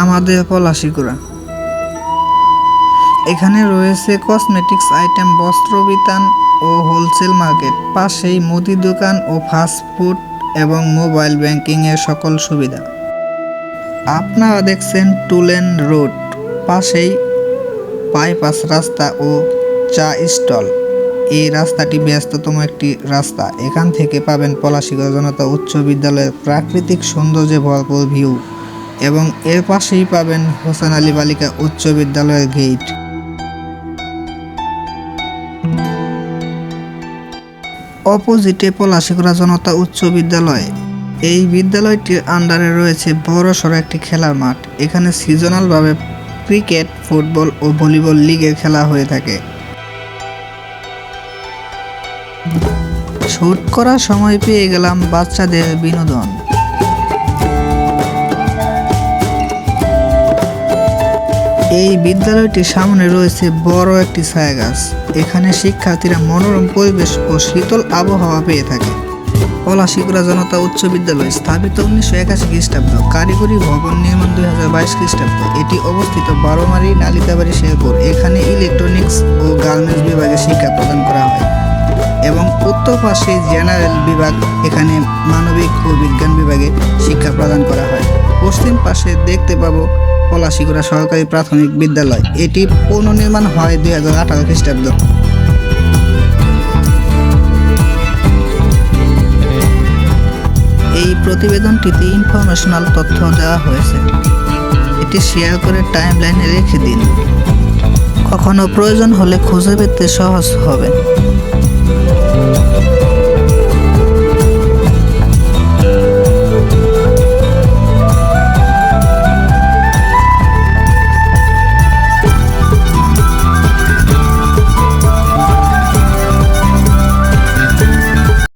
আমাদের পলাশীকুড়া। এখানে রয়েছে কসমেটিক্স আইটেম, বস্ত্র বিতান ও হোলসেল মার্কেট, পাশেই মুদি দোকান ও ফাস্ট ফুড এবং মোবাইল ব্যাংকিং এর সকল সুবিধা। আপনারা দেখছেন টুলেন রোড, পাশেই বাইপাস রাস্তা ও চা স্টল। এই রাস্তাটি ব্যস্ততম একটি রাস্তা। এখান থেকে পাবেন পলাশীকুড়া জনতা উচ্চ বিদ্যালয়ের প্রাকৃতিক সৌন্দর্যে ভরপুর ভিউ এবং এর পাশেই পাবেন হোসেন আলী বালিকা উচ্চ বিদ্যালয়ের গেট। অপোজিটে পলাশীকুড়া জনতা উচ্চ বিদ্যালয়। এই বিদ্যালয়টির আন্ডারে রয়েছে বড়সড় একটি খেলার মাঠ। এখানে সিজনালভাবে ক্রিকেট, ফুটবল ও ভলিবল লিগের খেলা হয়ে থাকে। শুট করার সময় পেয়ে গেলাম বাচ্চাদের বিনোদন। এই বিদ্যালয়টির সামনে রয়েছে বড় একটি ছায়া গাছ। এখানে শিক্ষার্থীরা মনোরম পরিবেশ ও শীতল আবহাওয়া পেয়ে থাকে। পলাশীকুড়া জনতা উচ্চ বিদ্যালয় স্থাপিত 1981 খ্রিস্টাব্দ, কারিগরি ভবন নির্মাণ 2022 খ্রিস্টাব্দ। এটি অবস্থিত বারোমারি নালিতাবাড়ি শেরপুর। এখানে ইলেকট্রনিক্স ও গার্মেন্টস বিভাগে শিক্ষা প্রদান করা হয় এবং উত্তর পাশে জেনারেল বিভাগ, এখানে মানবিক ও বিজ্ঞান বিভাগে শিক্ষা প্রদান করা হয়। পশ্চিম পাশে দেখতে পাবো পলাশীকুড়া সরকারি প্রাথমিক বিদ্যালয়। এটি পুনর্নির্মাণ হয় 2018 খ্রিস্টাব্দ। এই প্রতিবেদনটিতে ইনফরমেশনাল তথ্য দেওয়া হয়েছে। এটি শেয়ার করে টাইমলাইনে রেখে দিন। কখনো প্রয়োজন হলে খুঁজে পেতে সহজ হবে।